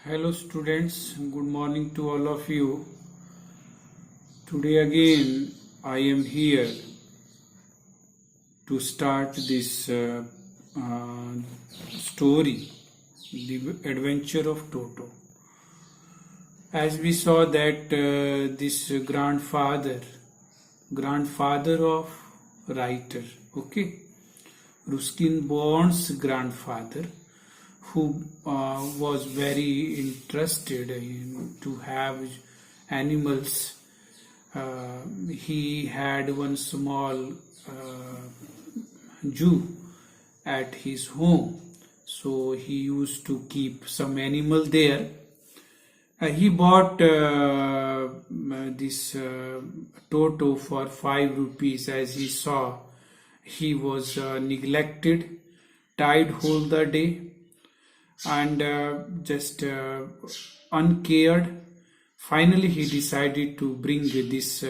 Hello students, good morning to all of you. Today again I am here to start this story, The Adventure of Toto. As we saw that this grandfather of writer, okay, Ruskin Bond's grandfather, who was very interested in to have animals. He had one small zoo at his home, so he used to keep some animal there. He bought this Toto for 5 rupees, as he saw he was neglected, tied whole the day, and just uncared. Finally, he decided to bring this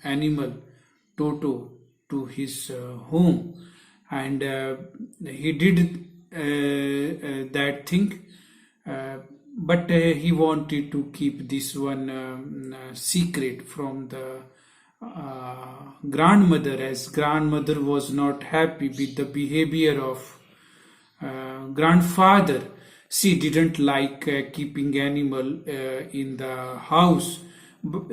animal Toto to his home, and he did that thing. But he wanted to keep this one secret from the grandmother, as grandmother was not happy with the behavior of grandfather. She didn't like keeping animal in the house,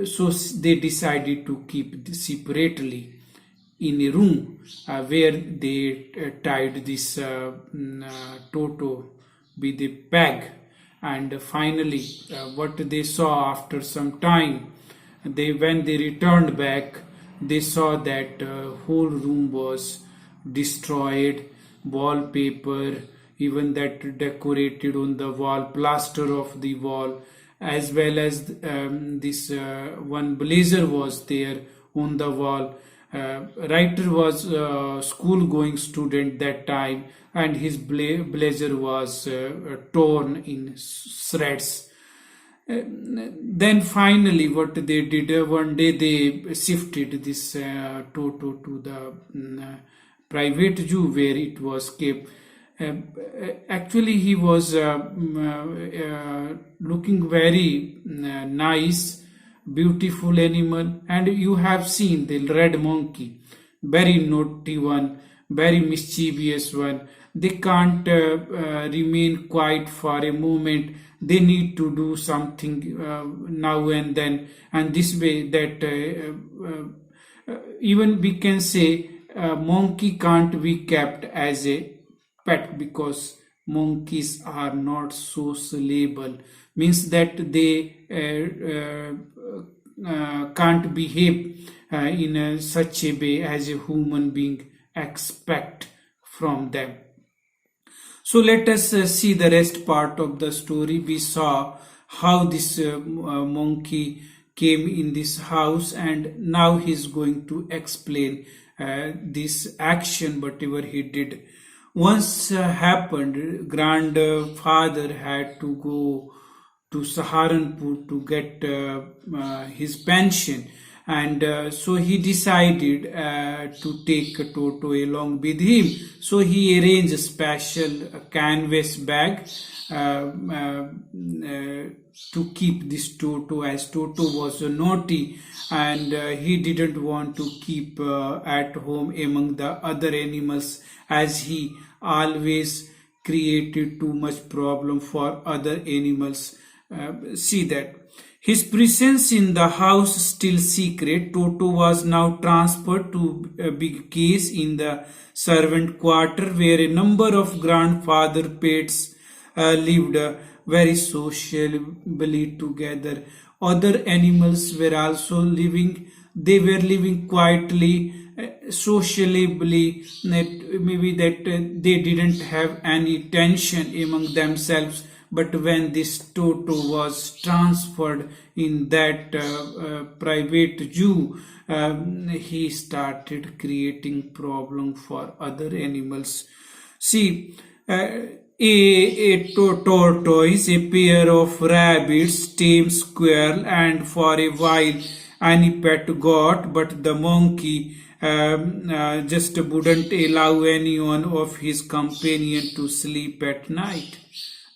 so they decided to keep separately in a room where they tied this Toto with a peg. And finally, what they saw after some time, when they returned back, they saw that whole room was destroyed, wallpaper, even that decorated on the wall, plaster of the wall, as well as this one blazer was there on the wall. Writer was a school going student that time, and his blazer was torn in shreds. Then finally what they did, one day they shifted this Toto to the private zoo where it was kept. Actually, he was looking very nice, beautiful animal, and you have seen the red monkey, very naughty one, very mischievous one. They can't remain quiet for a moment. They need to do something now and then, and this way that even we can say monkey can't be kept as a pet, because monkeys are not sociable, means that they can't behave in such a way as a human being expect from them. So let us see the rest part of the story. We saw how this monkey came in this house, and now he's going to explain this action, whatever he did. Once happened, grandfather had to go to Saharanpur to get his pension, and so he decided to take Toto along with him. So he arranged a special canvas bag to keep this Toto, as Toto was naughty, and he didn't want to keep at home among the other animals, as he always created too much problem for other animals. See that his presence in the house still secret. Toto was now transferred to a big case in the servant quarter, where a number of grandfather pets lived very sociably together. Other animals were also living. They were living quietly, sociably. Maybe that they didn't have any tension among themselves. But when this Toto was transferred in that private zoo, he started creating problem for other animals. See, a tortoise, a pair of rabbits, tame squirrel, and for a while any pet got, but the monkey just wouldn't allow any one of his companion to sleep at night.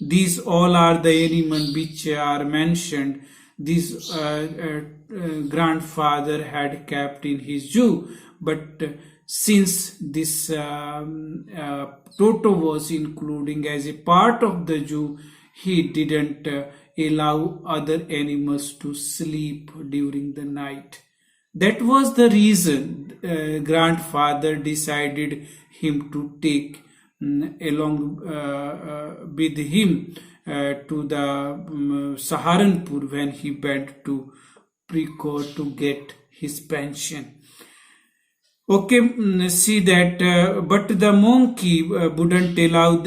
These all are the animals which are mentioned. This grandfather had kept in his zoo, but since this Toto was including as a part of the zoo, he didn't allow other animals to sleep during the night. That was the reason grandfather decided him to take along with him to the Saharanpur when he went to Precourt to get his pension. Okay, see that, but the monkey wouldn't allow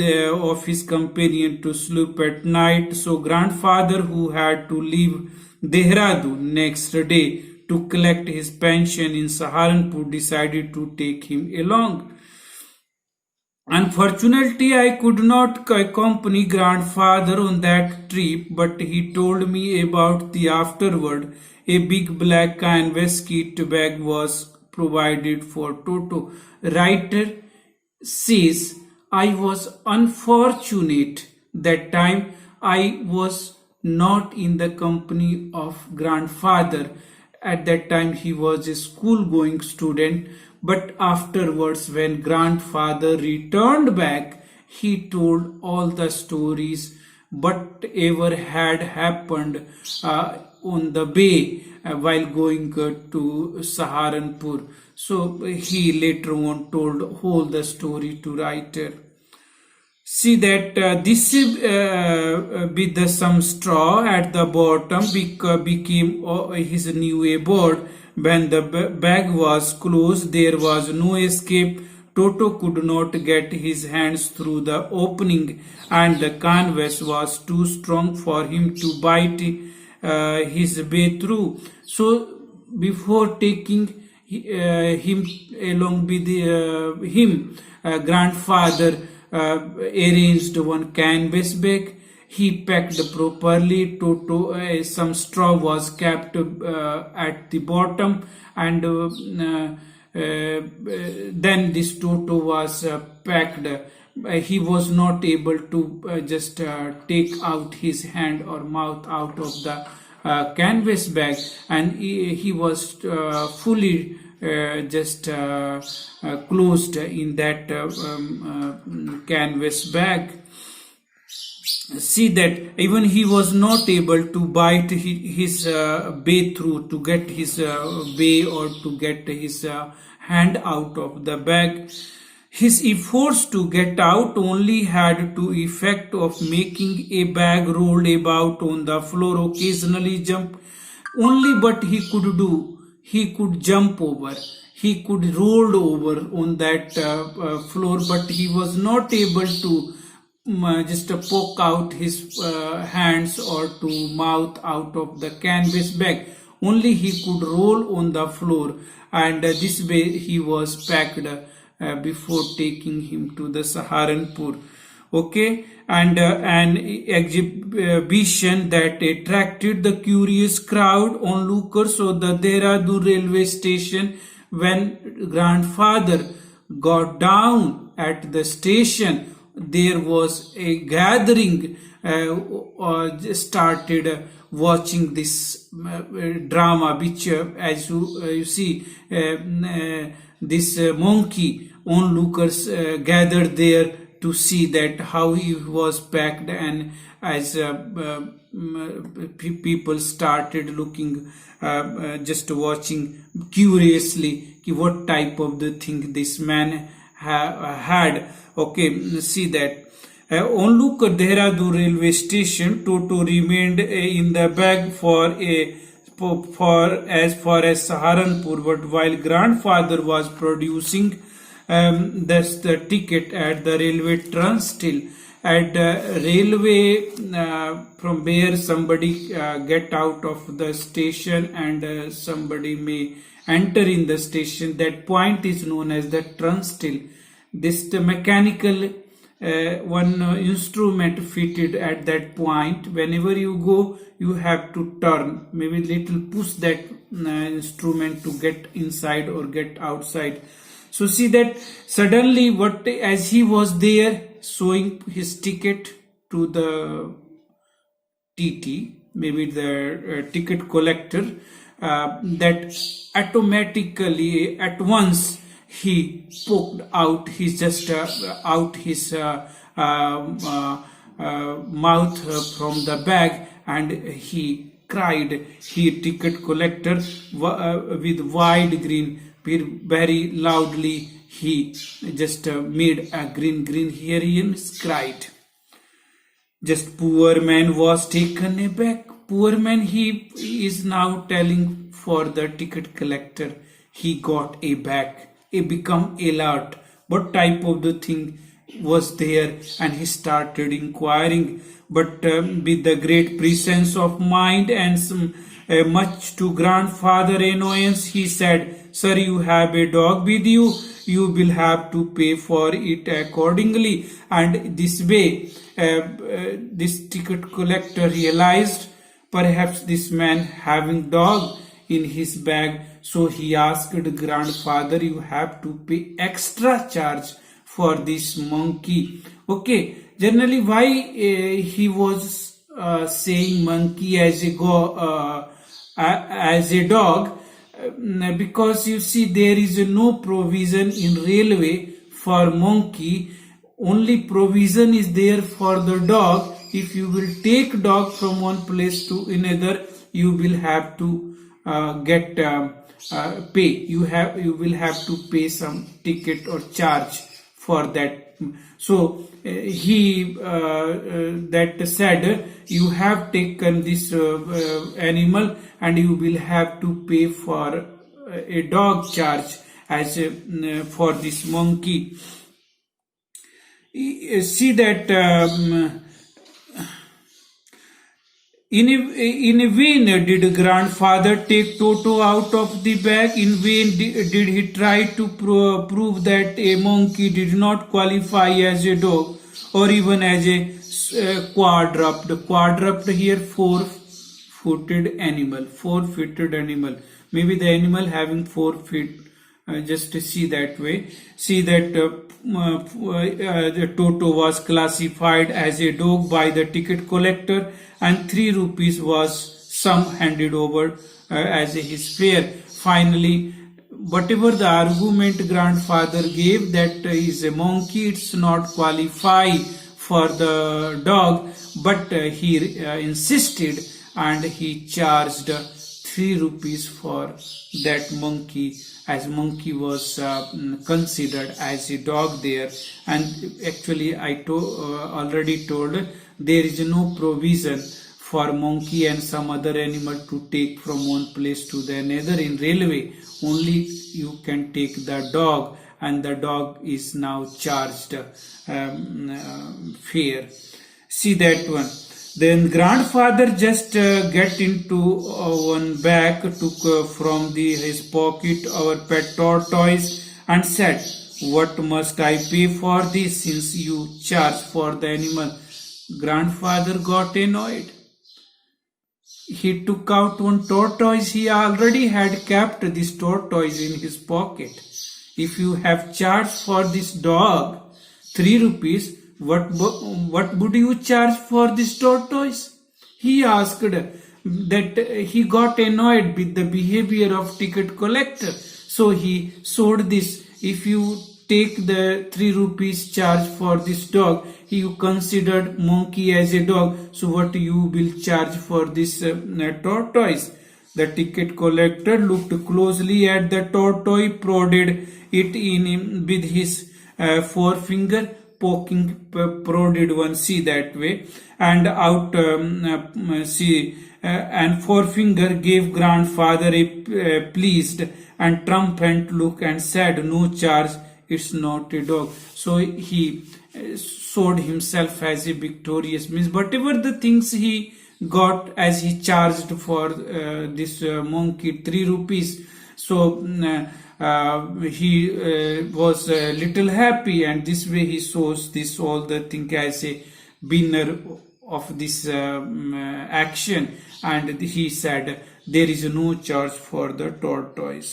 of his companion to sleep at night. So grandfather, who had to leave Dehradun next day to collect his pension in Saharanpur, decided to take him along. Unfortunately, I could not accompany grandfather on that trip, but he told me about the afterward. A big black canvas kit bag was provided for Toto. Writer says, I was unfortunate that time I was not in the company of grandfather. At that time he was a school going student, but afterwards when grandfather returned back, he told all the stories whatever had happened on the way while going to Saharanpur. So he later on told whole the story to writer. See that this with some straw at the bottom became his new abode. When the bag was closed, there was no escape. Toto could not get his hands through the opening, and the canvas was too strong for him to bite his way through. So, before taking him along with him, grandfather arranged one canvas bag. He packed properly. Toto, some straw was kept at the bottom, and then this Toto was packed. He was not able to just take out his hand or mouth out of the canvas bag, and he was fully just closed in that canvas bag. See that even he was not able to bite his way through to get his way or to get his hand out of the bag. His efforts to get out only had to effect of making a bag rolled about on the floor, occasionally jump. Only but he could do, he could jump over, he could roll over on that floor, but he was not able to just poke out his hands or to mouth out of the canvas bag. Only he could roll on the floor, and this way he was packed before taking him to the Saharanpur. Okay, and an exhibition that attracted the curious crowd onlookers of the Dehradun railway station. When grandfather got down at the station, there was a gathering started watching this drama, which as you see this monkey onlookers gathered there to see that how he was packed, and as people started looking just watching curiously what type of the thing this man had. Okay, see that onlooker Dehradun railway station. Toto remained in the bag for as far as Saharanpur, but while grandfather was producing the ticket at the railway turnstile at the railway from where somebody get out of the station and somebody may enter in the station. That point is known as the turnstile. This the mechanical one instrument fitted at that point. Whenever you go, you have to turn, maybe little push that instrument to get inside or get outside. So see that suddenly as he was there showing his ticket to the TT, maybe the ticket collector, that automatically at once he poked out his mouth from the bag, and he cried. He ticket collector with wide grin, very loudly he just made a grin. Here he cried. Just poor man was taken aback. Poor man, he is now telling for the ticket collector. He got aback. He become alert. What type of the thing was there? And he started inquiring. But with the great presence of mind and some, much to grandfather annoyance, he said, "Sir, you have a dog with you. You will have to pay for it accordingly." And this way, this ticket collector realized perhaps this man having dog in his bag, so he asked grandfather, "You have to pay extra charge for this monkey." Okay, generally why he was saying monkey as a dog, because you see there is no provision in railway for monkey. Only provision is there for the dog. If you will take dog from one place to another, you will have to pay. You will have to pay some ticket or charge for that. So he that said, "You have taken this animal and you will have to pay for a dog charge as for this monkey." See that in vain did grandfather take Toto out of the bag. In vain did he try to prove that a monkey did not qualify as a dog or even as a quadruped. Quadruped here, four-footed animal. Maybe the animal having 4 feet. Just to see that way. See that the Toto was classified as a dog by the ticket collector, and 3 rupees was sum handed over as his fare. Finally, whatever the argument grandfather gave that is a monkey, it's not qualify for the dog, but he insisted and he charged 3 rupees for that monkey, as monkey was considered as a dog there. And actually I already told there is no provision for monkey and some other animal to take from one place to the another in railway. Only you can take the dog, and the dog is now charged fare. See that one. Then grandfather just get into one bag, took from his pocket our pet tortoise and said, "What must I pay for this since you charge for the animal?" Grandfather got annoyed. He took out one tortoise. He already had kept this tortoise in his pocket. If you have charged for this dog 3 rupees, what would you charge for this tortoise? He asked. That he got annoyed with the behavior of ticket collector. So he showed this. If you take the 3 rupees charge for this dog, you considered monkey as a dog, so what you will charge for this tortoise? The ticket collector looked closely at the tortoise, prodded it in with his forefinger, prodded one, see that way, and out and forefinger gave grandfather a pleased and triumphant look and said, "No charge, it's not a dog." So he showed himself as a victorious, means whatever the things he got as he charged for this monkey 3 rupees. So he was a little happy, and this way he shows this all the thing as a winner of this action. And he said there is no charge for the tortoise.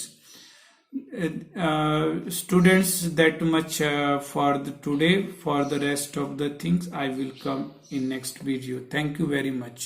Students, that much for the today. For the rest of the things I will come in next video. Thank you very much.